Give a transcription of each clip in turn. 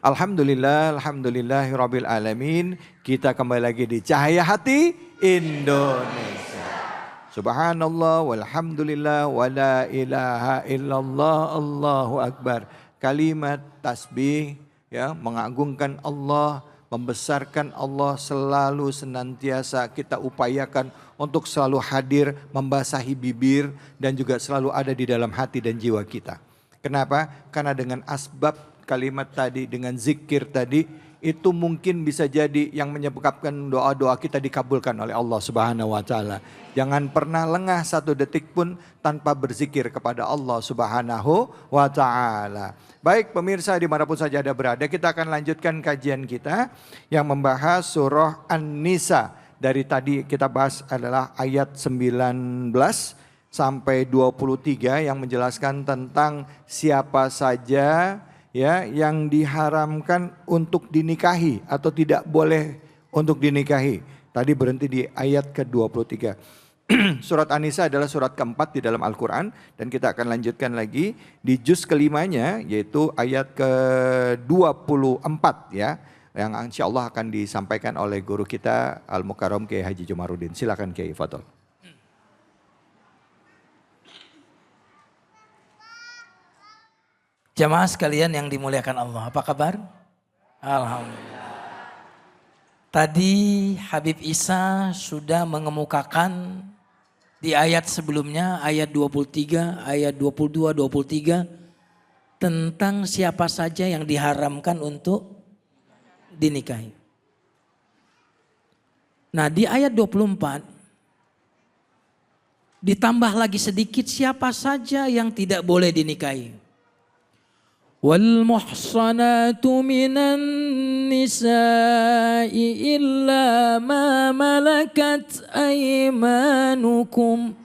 Alhamdulillah, alhamdulillahirabbil alamin. Kita kembali lagi di Cahaya Hati Indonesia. Subhanallah walhamdulillah wala ilaha illallah, Allahu akbar. Kalimat tasbih ya, mengagungkan Allah, membesarkan Allah, selalu senantiasa kita upayakan untuk selalu hadir, membasahi bibir dan juga selalu ada di dalam hati dan jiwa kita. Kenapa? Karena dengan asbab kalimat tadi, dengan zikir tadi, itu mungkin bisa jadi yang menyebabkan doa-doa kita dikabulkan oleh Allah Subhanahu wa taala. Jangan pernah lengah satu detik pun tanpa berzikir kepada Allah Subhanahu wa taala. Baik pemirsa dimanapun saja Anda berada, kita akan lanjutkan kajian kita yang membahas surah An-Nisa. Dari tadi kita bahas adalah ayat 19 sampai 23 yang menjelaskan tentang siapa saja ya yang diharamkan untuk dinikahi atau tidak boleh untuk dinikahi. Tadi berhenti di ayat ke-23. Surat An-Nisa adalah surat keempat di dalam Al-Quran dan kita akan lanjutkan lagi di juz kelimanya yaitu ayat ke-24 ya, yang insya Allah akan disampaikan oleh guru kita Al-Mukarram Kiai Haji Jumaruddin. Silakan Kiai, fadhol. Jamaah sekalian yang dimuliakan Allah, apa kabar? Alhamdulillah. Tadi Habib Isa sudah mengemukakan di ayat sebelumnya, ayat 23, ayat 22, 23, tentang siapa saja yang diharamkan untuk dinikahi. Nah di ayat 24, ditambah lagi sedikit siapa saja yang tidak boleh dinikahi. Wal muhsanatu minan nisa'i illa ma malakat aymanukum.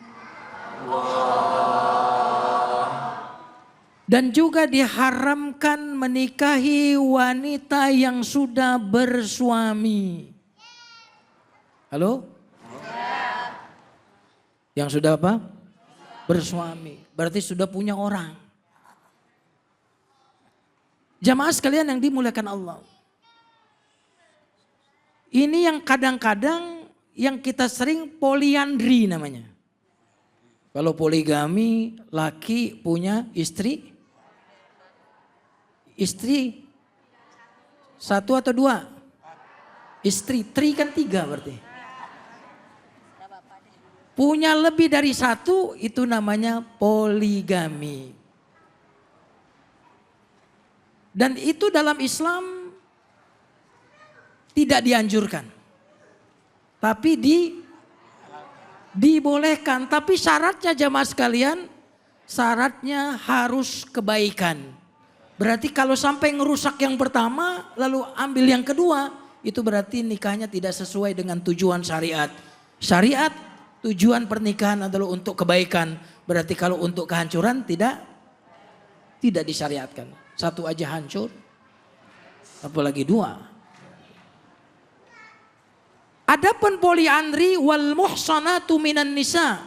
Dan juga diharamkan menikahi wanita yang sudah bersuami. Halo? Yang sudah apa? Bersuami. Berarti sudah punya orang. Jamaah sekalian yang dimuliakan Allah. Ini yang kadang-kadang yang kita sering poliandri namanya. Kalau poligami, laki punya istri satu atau dua? Istri, tri kan tiga berarti. Punya lebih dari satu itu namanya poligami. Dan itu dalam Islam tidak dianjurkan. Tapi dibolehkan. Tapi syaratnya jamaah sekalian, syaratnya harus kebaikan. Berarti kalau sampai ngerusak yang pertama lalu ambil yang kedua, itu berarti nikahnya tidak sesuai dengan tujuan syariat. Syariat tujuan pernikahan adalah untuk kebaikan. Berarti kalau untuk kehancuran tidak disyariatkan. Satu aja hancur, apalagi dua. Adapun poliandri wal muhsanatu minan nisa,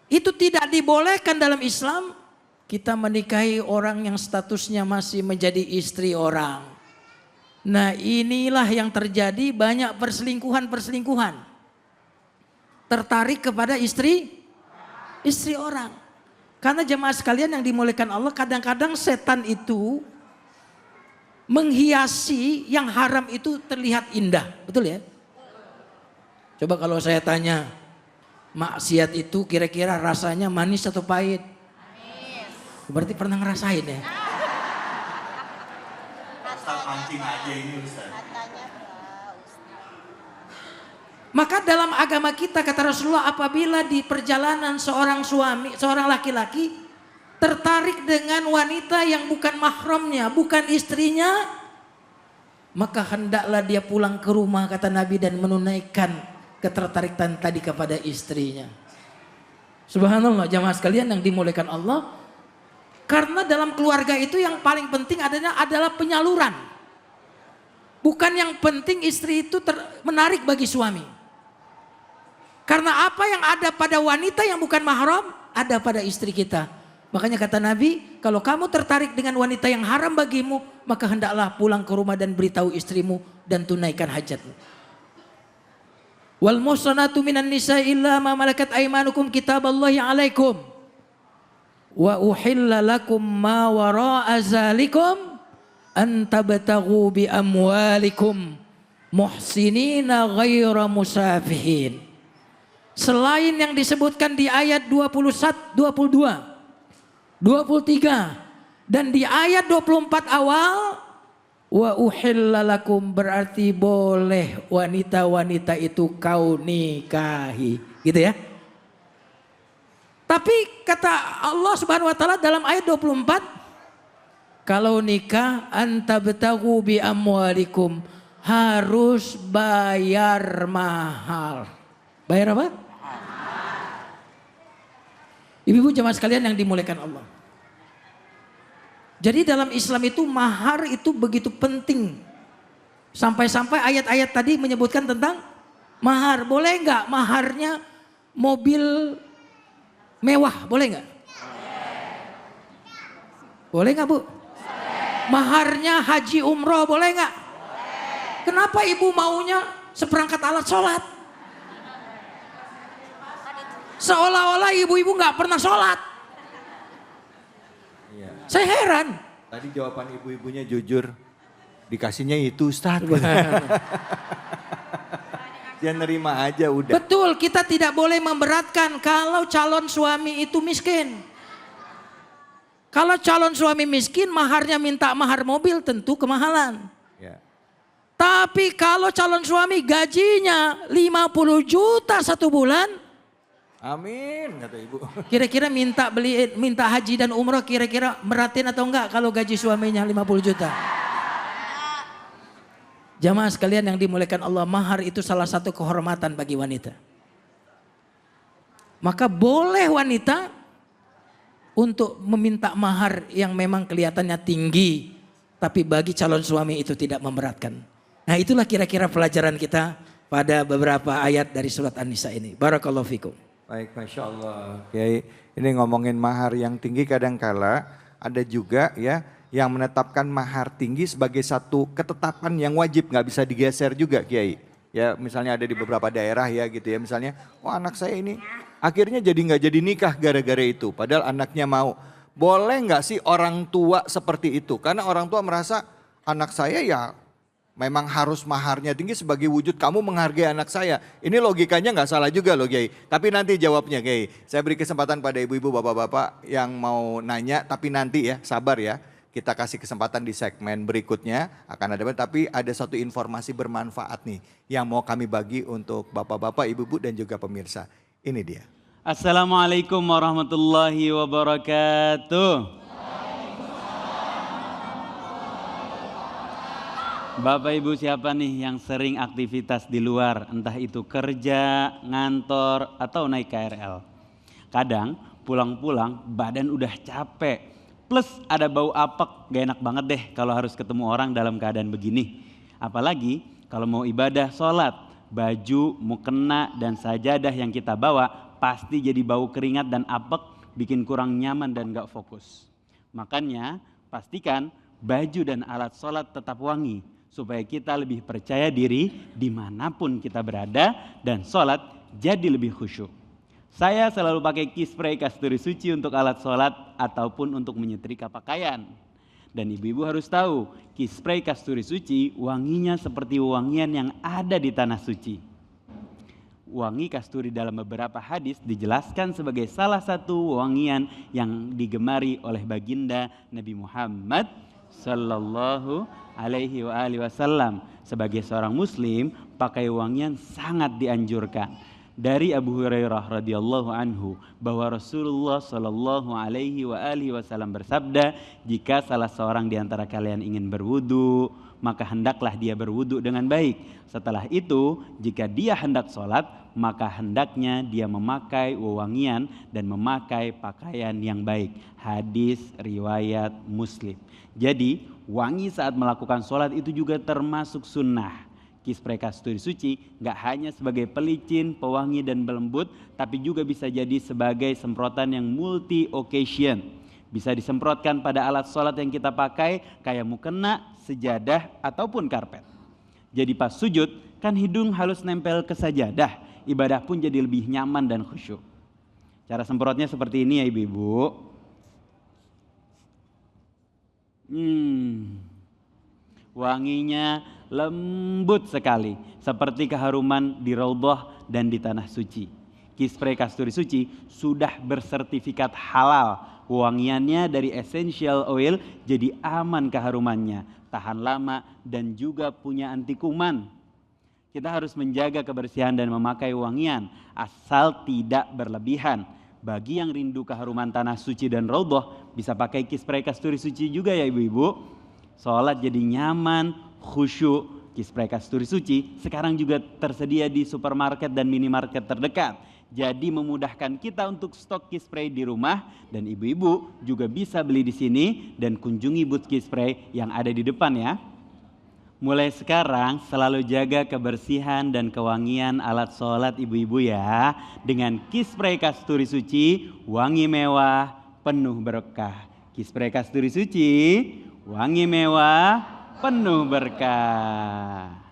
itu tidak dibolehkan dalam Islam. Kita menikahi orang yang statusnya masih menjadi istri orang. Nah inilah yang terjadi, banyak perselingkuhan. Tertarik kepada istri orang. Karena jemaah sekalian yang dimuliakan Allah, kadang-kadang setan itu menghiasi yang haram itu terlihat indah. Betul ya? Coba kalau saya tanya, maksiat itu kira-kira rasanya manis atau pahit? Manis. Berarti pernah ngerasain ya? Ustaz mancing aja ini Ustaz. Maka dalam agama kita kata Rasulullah, apabila di perjalanan seorang laki-laki tertarik dengan wanita yang bukan mahramnya, bukan istrinya, maka hendaklah dia pulang ke rumah kata Nabi dan menunaikan ketertarikan tadi kepada istrinya. Subhanallah jamaah sekalian yang dimuliakan Allah. Karena dalam keluarga itu yang paling penting adalah penyaluran. Bukan yang penting istri itu menarik bagi suami. Karena apa yang ada pada wanita yang bukan mahram, ada pada istri kita. Makanya kata Nabi, kalau kamu tertarik dengan wanita yang haram bagimu, maka hendaklah pulang ke rumah dan beritahu istrimu dan tunaikan hajatmu. Wal muhsanatu minan nisa illa ma malakat aymanukum kitaballahi alaikum. Wa uhilla lakum ma wara'a zalikum an tabtaghu bi amwalikum muhsinina ghaira musafihin. Selain yang disebutkan di ayat 21, 22, 23 dan di ayat 24 awal, wa uhilla lakum berarti boleh wanita-wanita itu kau nikahi, gitu ya. Tapi kata Allah Subhanahu wa taala dalam ayat 24, kalau nikah antabtagu bi amwalikum, harus bayar mahal. Bayar apa? Ibu-ibu jemaah sekalian yang dimuliakan Allah. Jadi dalam Islam itu mahar itu begitu penting. Sampai-sampai ayat-ayat tadi menyebutkan tentang mahar. Boleh nggak maharnya mobil mewah? Boleh nggak? Boleh nggak Bu? Maharnya haji umroh boleh nggak? Kenapa ibu maunya seperangkat alat sholat? Seolah-olah ibu-ibu nggak pernah sholat. Iya. Saya heran. Tadi jawaban ibu-ibunya jujur, dikasihnya itu Ustaz. Dia nerima aja udah. Betul, kita tidak boleh memberatkan kalau calon suami itu miskin. Kalau calon suami miskin, maharnya minta mahar mobil tentu kemahalan. Ya. Tapi kalau calon suami gajinya 50 juta satu bulan, Amin kata ibu. kira-kira minta haji dan umroh kira-kira meratin atau enggak kalau gaji suaminya 50 juta? Jamaah sekalian yang dimuliakan Allah, mahar itu salah satu kehormatan bagi wanita. Maka boleh wanita untuk meminta mahar yang memang kelihatannya tinggi, tapi bagi calon suami itu tidak memberatkan. Nah itulah kira-kira pelajaran kita pada beberapa ayat dari surat An-Nisa ini. Barakallahu fikum. Baik, Masya Allah. Kiai, ini ngomongin mahar yang tinggi kadangkala ada juga ya yang menetapkan mahar tinggi sebagai satu ketetapan yang wajib, nggak bisa digeser juga Kiai. Ya misalnya ada di beberapa daerah ya gitu ya, misalnya oh anak saya ini akhirnya jadi nggak jadi nikah gara-gara itu, padahal anaknya mau. Boleh nggak sih orang tua seperti itu? Karena orang tua merasa anak saya ya memang harus maharnya tinggi sebagai wujud kamu menghargai anak saya. Ini logikanya nggak salah juga loh Kiai. Tapi nanti jawabnya Kiai. Saya beri kesempatan pada ibu-ibu bapak-bapak yang mau nanya, tapi nanti ya sabar ya. Kita kasih kesempatan di segmen berikutnya akan ada, tapi ada satu informasi bermanfaat nih yang mau kami bagi untuk bapak-bapak, ibu-ibu dan juga pemirsa. Ini dia. Assalamualaikum warahmatullahi wabarakatuh. Bapak Ibu siapa nih yang sering aktivitas di luar, entah itu kerja, ngantor, atau naik KRL. Kadang pulang-pulang badan udah capek, plus ada bau apek, gak enak banget deh kalau harus ketemu orang dalam keadaan begini. Apalagi kalau mau ibadah sholat, baju, mukena, dan sajadah yang kita bawa pasti jadi bau keringat dan apek, bikin kurang nyaman dan gak fokus. Makanya pastikan baju dan alat sholat tetap wangi, supaya kita lebih percaya diri dimanapun kita berada dan sholat jadi lebih khusyuk. Saya selalu pakai Key-Spray Kasturi Suci untuk alat sholat ataupun untuk menyetrika pakaian. Dan ibu-ibu harus tahu, Key-Spray Kasturi Suci wanginya seperti wangian yang ada di tanah suci. Wangi kasturi dalam beberapa hadis dijelaskan sebagai salah satu wangian yang digemari oleh baginda Nabi Muhammad Sallallahu Alaihi Wasallam. Sebagai seorang muslim, pakai wangian sangat dianjurkan. Dari Abu Hurairah radhiyallahu anhu bahwa Rasulullah Sallallahu Alaihi Wasallam bersabda, jika salah seorang di antara kalian ingin berwudu, maka hendaklah dia berwudu dengan baik. Setelah itu, jika dia hendak sholat, maka hendaknya dia memakai wewangian dan memakai pakaian yang baik. Hadis riwayat Muslim. Jadi wangi saat melakukan sholat itu juga termasuk sunnah. Key-Spray Kasturi Suci gak hanya sebagai pelicin, pewangi dan pelembut, tapi juga bisa jadi sebagai semprotan yang multi occasion. Bisa disemprotkan pada alat sholat yang kita pakai, kayak mukena, sejadah, ataupun karpet. Jadi pas sujud, kan hidung halus nempel ke sajadah, ibadah pun jadi lebih nyaman dan khusyuk. Cara semprotnya seperti ini ya ibu-ibu. Wanginya lembut sekali, seperti keharuman di Raudhah dan di tanah suci. Kispray kasturi suci sudah bersertifikat halal. Wangiannya dari essential oil, jadi aman keharumannya, tahan lama dan juga punya anti kuman. Kita harus menjaga kebersihan dan memakai wangian asal tidak berlebihan. Bagi yang rindu keharuman tanah suci dan Raudhah, bisa pakai Kispray kasturi suci juga ya ibu-ibu. Sholat jadi nyaman, khusyuk. Kispray kasturi suci sekarang juga tersedia di supermarket dan minimarket terdekat. Jadi memudahkan kita untuk stok Kispray di rumah, dan ibu-ibu juga bisa beli di sini dan kunjungi booth Kispray yang ada di depan ya. Mulai sekarang selalu jaga kebersihan dan kewangian alat sholat ibu-ibu ya. Dengan Kispray kasturi suci, wangi mewah, penuh berkah. Kispray kasturi suci, wangi mewah, penuh berkah.